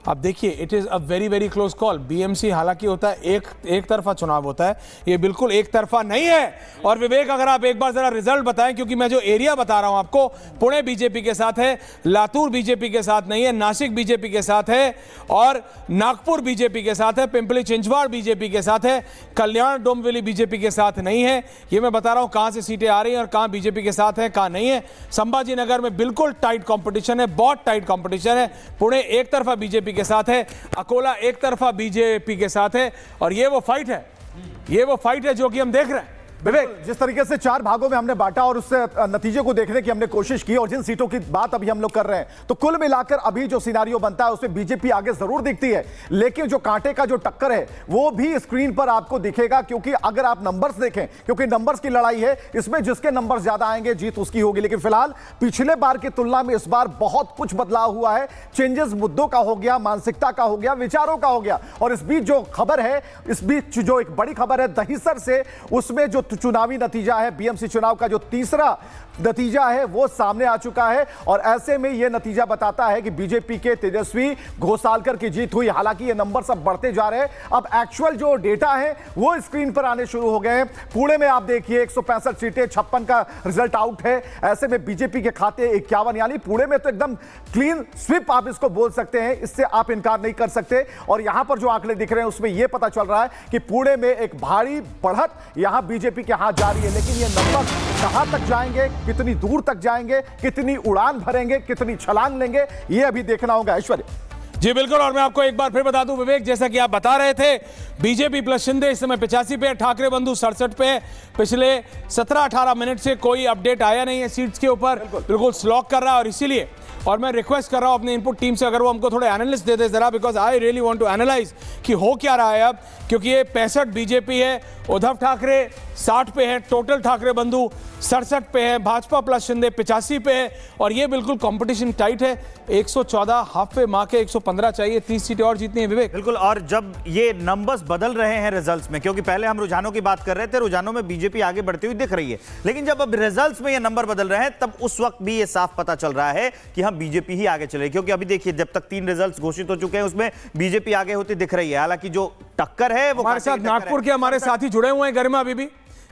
अब देखिए, it is a very very close call. BMC हालांकि होता है एक तरफा चुनाव होता है, ये बिल्कुल एक तरफा नहीं है। और विवेक, अगर आप एक बार जरा रिजल्ट बताएं, क्योंकि मैं जो एरिया बता रहा हूं आपको, पुणे बीजेपी के साथ है, लातूर बीजेपी के साथ नहीं है, नासिक बीजेपी के साथ है, और नागपुर बीजेपी के साथ है, पिंपली चिंचवाड़ बीजेपी के साथ है, कल्याण डोंबिवली बीजेपी के साथ नहीं है। ये मैं बता रहा हूं कहां से सीटें आ रही हैं और कहां बीजेपी के साथ है, कहां नहीं है। संभाजी नगर में बिल्कुल टाइट कंपटीशन है, बहुत टाइट कंपटीशन है। पुणे एक तरफा बीजेपी के साथ है, अकोला एक तरफा बीजेपी के साथ है, और ये वो फाइट है, ये वो फाइट है जो कि हम देख रहे हैं। विवेक, जिस तरीके से 4 भागों में हमने बांटा और उससे नतीजे को देखने की हमने कोशिश की, और जिन सीटों की बात अभी हम लोग कर रहे हैं, तो कुल मिलाकर अभी जो सिनारियो बनता है उसमें बीजेपी आगे जरूर दिखती है, लेकिन जो कांटे का जो टक्कर है वो भी स्क्रीन पर आपको दिखेगा। क्योंकि अगर आप नंबर्स देखें, क्योंकि नंबर्स की लड़ाई है, इसमें जिसके नंबर ज्यादा आएंगे जीत उसकी होगी। लेकिन फिलहाल पिछले बार की तुलना में इस बार बहुत कुछ बदलाव हुआ है। चेंजेस मुद्दों का हो गया, मानसिकता का हो गया, विचारों का हो गया। और इस बीच जो खबर है, इस बीच जो एक बड़ी खबर है दहिसर से, उसमें जो चुनावी नतीजा है, बीएमसी चुनाव का जो तीसरा नतीजा है वो सामने आ चुका है। और ऐसे में यह नतीजा बताता है कि बीजेपी के तेजस्वी घोसालकर की जीत हुई। हालांकि ये नंबर सब बढ़ते जा रहे हैं, अब एक्चुअल जो डेटा है वो स्क्रीन पर आने शुरू हो गए हैं। पुणे में आप देखिए 165 सीटें, 56 का रिजल्ट आउट है। ऐसे में बीजेपी के खाते 51, यानी पुणे में तो एकदम क्लीन स्वीप आप इसको बोल सकते हैं, इससे आप इनकार नहीं कर सकते। और यहां पर जो आंकड़े दिख रहे हैं उसमें यह पता चल रहा है कि पुणे में एक भारी बढ़त यहां बीजेपी के हाथ जा रही है। लेकिन ये नंबर कहां तक जाएंगे, कितनी दूर तक जाएंगे, कितनी उड़ान भरेंगे, कितनी छलांग लेंगे, ये अभी देखना होगा। ऐश्वर्य जी बिल्कुल, और मैं आपको एक बार फिर बता दूं विवेक, जैसा कि आप बता रहे थे, बीजेपी प्लस शिंदे इस समय 85 पे है, ठाकरे बंधु 67 पे है। पिछले 17-18 मिनट से कोई अपडेट आया नहीं है सीट्स के ऊपर, बिल्कुल स्लॉक कर रहा है। और इसीलिए, और मैं रिक्वेस्ट कर रहा हूं अपनी इनपुट टीम से, अगर वो हमको थोड़े एनालिस्ट दे दे जरा, because I really want to analyse कि हो क्या रहा है अब। क्योंकि ये 65 बीजेपी है, उद्धव ठाकरे 60 पे है, टोटल ठाकरे बंधु 67 पे है, भाजपा प्लस शिंदे 85 पे है, और ये बिल्कुल कंपटीशन टाइट है। 114 हाफ पे मां के 115 चाहिए, 30 सीटें और जीतनी है विवेक। बिल्कुल, और जब ये नंबर्स बदल रहे हैं रिजल्ट्स में, क्योंकि पहले हम रुझानों की बात कर रहे थे, रुझानों में बीजेपी आगे बढ़ती हुई दिख रही है, लेकिन जब अब रिजल्ट्स में ये नंबर बदल रहे हैं, तब उस वक्त भी ये साफ पता चल रहा है कि हम बीजेपी ही आगे चले। क्योंकि अभी देखिए, जब तक 3 रिजल्ट्स घोषित हो चुके हैं उसमें बीजेपी आगे होती दिख रही है। हालांकि जो टक्कर है वो हमारे साथ नागपुर के हमारे साथी जुड़े हुए हैं, गरिमा अभी भी।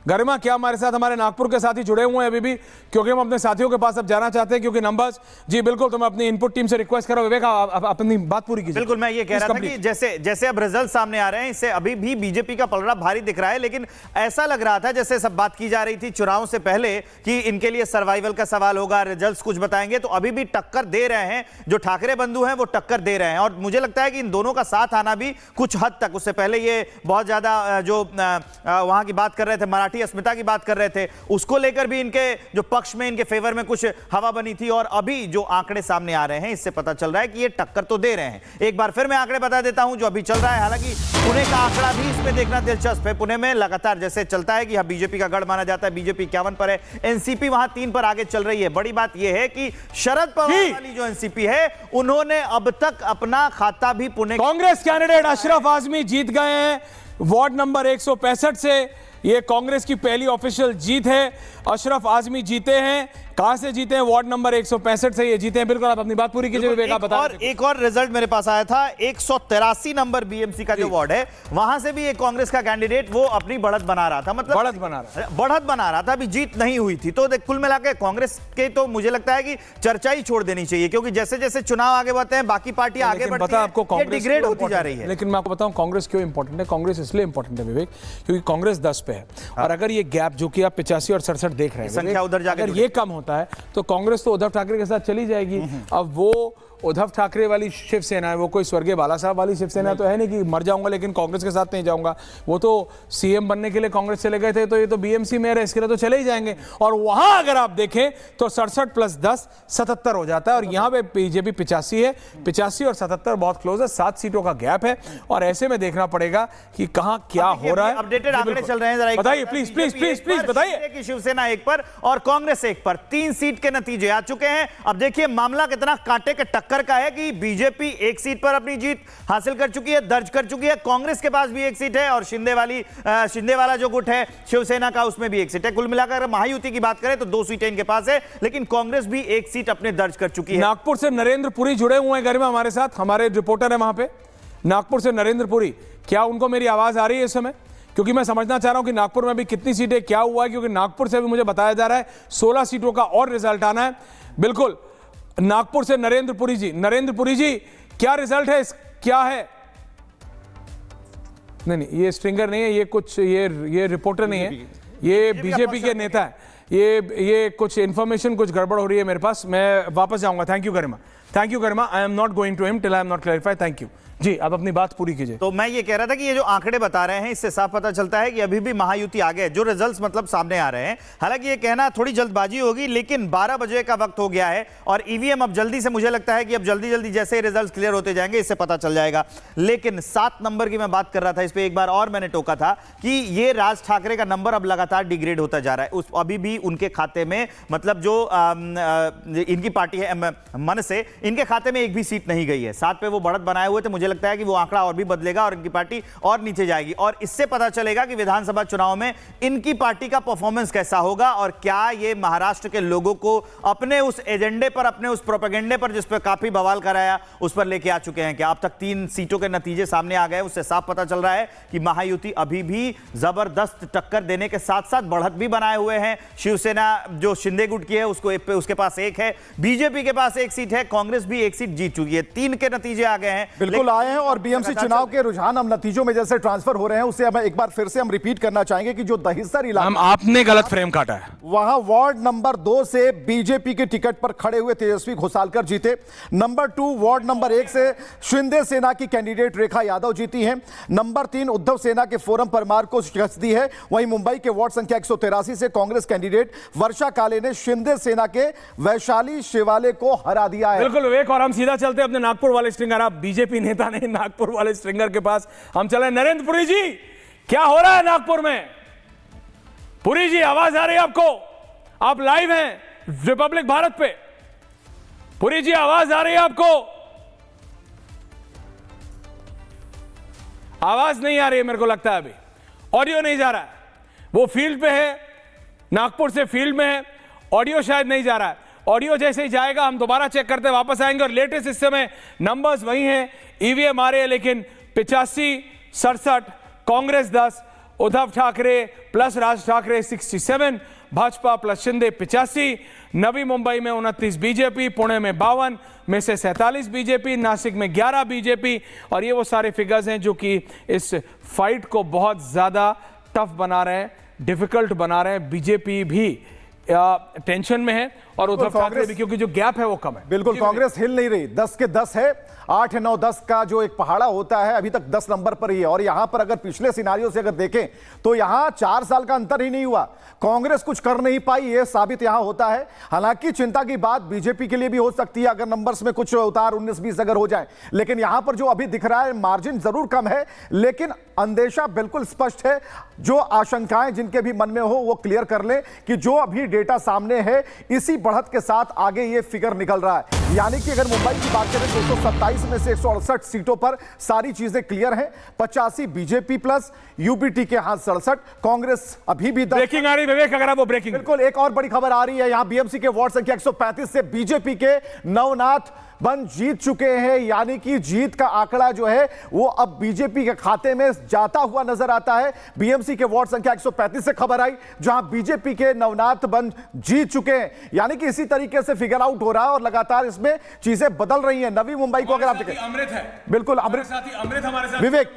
गरिमा, क्या हमारे साथ हमारे नागपुर के साथी जुड़े हुए हैं अभी भी? क्योंकि हम अपने साथियों के पास अब जाना चाहते हैं, क्योंकि नंबर्स। जी बिल्कुल, तो मैं अपनी इनपुट टीम से रिक्वेस्ट कर रहा हूं, विवेक अपनी बात पूरी कीजिए। बिल्कुल, मैं ये कह रहा था कि जैसे अब रिजल्ट सामने आ रहे हैं, इससे अभी भी बीजेपी का पलड़ा भारी दिख रहा है। लेकिन ऐसा लग रहा था जैसे सब बात की जा रही थी चुनाव से पहले कि इनके लिए सर्वाइवल का सवाल होगा, रिजल्ट कुछ बताएंगे, तो अभी भी टक्कर दे रहे हैं। जो ठाकरे बंधु हैं वो टक्कर दे रहे हैं, और मुझे लगता है कि इन दोनों का साथ आना भी कुछ हद तक, उससे पहले ये बहुत ज्यादा जो वहां की बात कर रहे थे, मराठी अस्मिता की बात रहे थे, उसको लेकर भी इनके जो पक्ष में, इनके फेवर में कुछ हवा बनी थी। और अभी जो आंकड़े सामने आ रहे हैं, इससे पता चल रहा है कि ये टक्कर तो दे रहे हैं। एक बार फिर मैं आंकड़े बता देता हूं जो अभी चल रहा है। हालांकि पुणे का आंकड़ा भी इसमें देखना दिलचस्प है। पुणे में लगातार जैसे चलता है कि यहां बीजेपी का गढ़ माना जाता है, बीजेपी 51 पर है, एनसीपी वहां 3 पर आगे चल रही है। बड़ी बात यह है कि शरद पवार वाली जो एनसीपी है, उन्होंने अब तक अपना खाता भी पुणे, कांग्रेस कैंडिडेट अशरफ आजमी जीत गए हैं वार्ड नंबर 165 से। ये कांग्रेस की पहली ऑफिशियल जीत है। अशरफ आजमी जीते हैं। कहां से जीते हैं? वार्ड नंबर 165 से ये जीते हैं। बिल्कुल, आप अपनी बात पूरी कीजिए विवेक, आप बता। और एक और रिजल्ट मेरे पास आया था, 183 नंबर बीएमसी का जो वार्ड है, वहां से भी एक कांग्रेस का कैंडिडेट वो अपनी बढ़त बना रहा था, मतलब बढ़त बना रहा था, अभी जीत नहीं हुई थी। तो कुल मिलाकर कांग्रेस के तो मुझे लगता है कि चर्चा ही छोड़ देनी चाहिए, क्योंकि जैसे जैसे चुनाव आगे बढ़ते हैं बाकी पार्टियां आगे बढ़ती हैं, डिग्रेड होती जा रही है। लेकिन मैं आपको बताऊं कांग्रेस क्यों इंपॉर्टेंट है। कांग्रेस इसलिए इंपॉर्टेंट है विवेक, क्योंकि कांग्रेस 10 पे है, और अगर ये गैप जो कि आप 85 और 67 देख रहे हैं, संख्या उधर जाकर अगर ये कम होता है तो कांग्रेस तो उद्धव ठाकरे के साथ चली जाएगी। अब वो उद्धव ठाकरे वाली शिवसेना है, वो कोई स्वर्गीय बाला साहब वाली शिवसेना तो है नहीं कि मर जाऊंगा लेकिन कांग्रेस के साथ नहीं जाऊंगा। वो तो सीएम बनने के लिए कांग्रेस चले गए थे, तो ये तो बीएमसी में है, इसके लिए तो चले ही जाएंगे। और वहां अगर आप देखें तो 67 प्लस 10 77 हो जाता है, और यहां पे बीजेपी 85 है। 85 और 77 बहुत क्लोज है, 7 सीटों का गैप है। और ऐसे में देखना पड़ेगा कि कहां क्या हो रहा है। अपडेटेड आंकड़े चल रहे हैं, जरा बताइए प्लीज प्लीज प्लीज प्लीज बताइए। कि शिवसेना 1 पर और कांग्रेस 1 पर 3 सीट के नतीजे आ चुके हैं। अब देखिए मामला कितना कांटे के टक्कर टक्कर का है कि बीजेपी एक सीट पर अपनी जीत हासिल कर चुकी है, दर्ज कर चुकी है। कांग्रेस के पास भी एक सीट है और शिंदे वाला जो गुट है शिवसेना का, उसमें भी एक सीट है। कुल मिलाकर महायुति की बात करें तो 2 सीटें इनके पास है, लेकिन कांग्रेस भी एक सीट अपने दर्ज कर चुकी है। नागपुर से नरेंद्र पुरी जुड़े हुए हैं गरिमा हमारे साथ, हमारे रिपोर्टर है वहां पे नागपुर से नरेंद्र पुरी। क्या उनको मेरी आवाज आ रही है इस समय? क्योंकि मैं समझना चाह रहा हूं कि नागपुर में भी कितनी सीटें, क्या हुआ है, क्योंकि नागपुर से भी मुझे बताया जा रहा है 16 सीटों का और रिजल्ट आना है। बिल्कुल, नागपुर से नरेंद्र पुरी जी। नरेंद्र पुरी जी, क्या रिजल्ट है, क्या है? नहीं, ये स्ट्रिंगर नहीं है, ये कुछ ये रिपोर्टर नहीं है, ये बीजेपी के नेता है। ये कुछ इंफॉर्मेशन कुछ गड़बड़ हो रही है मेरे पास, मैं वापस जाऊंगा। Thank you Garima, I am not going to him till I am not clarify. Thank you जी, अब अपनी बात पूरी कीजिए। तो मैं ये कह रहा था कि ये जो आंकड़े बता रहे हैं इससे साफ पता चलता है कि अभी भी महायुति आगे है, जो रिजल्ट्स मतलब सामने आ रहे हैं। हालांकि ये कहना थोड़ी जल्दबाजी होगी, लेकिन 12 बजे का वक्त हो गया है और ईवीएम अब जल्दी से, मुझे लगता है कि अब जल्दी जैसे रिजल्ट क्लियर होते जाएंगे इससे पता चल जाएगा। लेकिन 7 नंबर की मैं बात कर रहा था, इस पर एक बार और मैंने टोका था कि ये राज ठाकरे का नंबर अब लगातार डिग्रेड होता जा रहा है। अभी भी उनके खाते में, मतलब जो इनकी पार्टी है मन से, इनके खाते में एक भी सीट नहीं गई है। 7 पे वो बढ़त बनाए हुए थे, मुझे लगता है कि वो आंकड़ा और भी बदलेगा और इनकी पार्टी और नीचे जाएगी और इससे पता चलेगा कि विधानसभा चुनाव में इनकी पार्टी का परफॉर्मेंस कैसा होगा और क्या ये महाराष्ट्र के लोगों को अपने उस एजेंडे पर, अपने उस प्रोपेगेंडे पर, जिस पर काफी बवाल कराया, उस पर लेके आ चुके हैं। क्या अब तक 3 सीटों के नतीजे सामने आ गए, उससे साफ पता चल रहा है कि महायुति अभी भी जबरदस्त टक्कर देने के साथ साथ बढ़त भी बनाए हुए हैं। शिवसेना जो शिंदे गुट की है उसके पास 1 है, बीजेपी के पास 1 सीट है, कांग्रेस भी 1 सीट जीत चुकी है। 3 के नतीजे आ गए हैं, बिल्कुल आए हैं। और बीएमसी चुनाव के रुझान हम नतीजों में जैसे ट्रांसफर हो रहे हैं, उससे हम एक बार फिर से हम रिपीट करना चाहेंगे कि जो दहिसर इलाका, आपने गलत फ्रेम काटा है, वहां वार्ड नंबर 2 से बीजेपी के टिकट पर खड़े हुए तेजस्वी घोसालकर जीते। नंबर 2 वार्ड नंबर 1 से शिंदे सेना की कैंडिडेट रेखा यादव जीती है। नंबर 3 उद्धव सेना के फोरम परमार को शिकस्त दी है। वहीं मुंबई के वार्ड संख्या 183 से कांग्रेस कैंडिडेट वर्षा काले ने शिंदे सेना के वैशाली शिवाले को हरा दिया है। बिल्कुल विवेक, और हम सीधा चलते हैं अपने नागपुर वाले स्ट्रिंगर, आप बीजेपी नेता नहीं, नागपुर वाले स्ट्रिंगर के पास हम चले। नरेंद्र पुरी जी, क्या हो रहा है नागपुर में? पुरी जी, आवाज आ रही है आपको? आप लाइव हैं रिपब्लिक भारत पे। पुरी जी, आवाज आ रही है आपको? आवाज नहीं आ रही है, मेरे को लगता है अभी ऑडियो नहीं जा रहा है। वो फील्ड पे है, नागपुर से फील्ड में है, ऑडियो शायद नहीं जा रहा है। ऑडियो जैसे ही जाएगा हम दोबारा चेक करते वापस आएंगे। और लेटेस्ट इस समय नंबर्स वही हैं, ईवीएम आ रहे हैं, लेकिन 85, 67, कांग्रेस 10, उद्धव ठाकरे प्लस राज ठाकरे 67, भाजपा प्लस शिंदे 85, नवी मुंबई में 29 बीजेपी, पुणे में 52 में से 47 बीजेपी, नासिक में 11 बीजेपी। और ये वो सारे फिगर्स हैं जो कि इस फाइट को बहुत ज्यादा टफ बना रहे हैं, डिफिकल्ट बना रहे हैं। बीजेपी भी टेंशन में है और उद्धव ठाकरे भी, क्योंकि जो गैप है वो कम है। बिल्कुल, कांग्रेस हिल नहीं रही, 10 के 10 है। 8, 9, 10 का जो एक पहाड़ा होता है अभी तक 10 नंबर पर ही है। और यहां पर अगर पिछले सिनारियों से अगर देखें तो यहां 4 साल का अंतर ही नहीं हुआ, कांग्रेस कुछ कर नहीं पाई, यह साबित यहां होता है। हालांकि चिंता की बात बीजेपी के लिए भी हो सकती है अगर नंबर्स में कुछ उतार 19-20 अगर हो जाए, लेकिन यहां पर जो अभी दिख रहा है मार्जिन जरूर कम है, लेकिन अंदेशा बिल्कुल स्पष्ट है। जो आशंकाएं जिनके भी मन में हो वो क्लियर कर ले कि जो अभी डेटा सामने है इसी बढ़त के साथ आगे ये फिगर निकल रहा है। यानी कि अगर मुंबई की बात करें तो 127 में से 168 सीटों पर सारी चीजें क्लियर हैं। 85 बीजेपी प्लस, यूपीटी के हाथ 67, कांग्रेस अभी भी ब्रेकिंग आ रही विवेक, अगर आप वो ब्रेकिंग। बिल्कुल, एक और बड़ी खबर आ रही है, यहां बीएमसी के वार्ड संख्या 135 से बीजेपी के नवनाथ बन जीत चुके हैं। यानी कि जीत का आंकड़ा जो है वो अब बीजेपी के खाते में जाता हुआ नजर आता है। बीएमसी के वार्ड संख्या 135 से खबर आई जहां बीजेपी के नवनाथ बन जीत चुके हैं। यानी कि इसी तरीके से फिगर आउट हो रहा है और लगातार इसमें चीजें बदल रही हैं। नवी मुंबई को अगर आप देखें, अमृत है, बिल्कुल अमृत हमारे साथ विवेक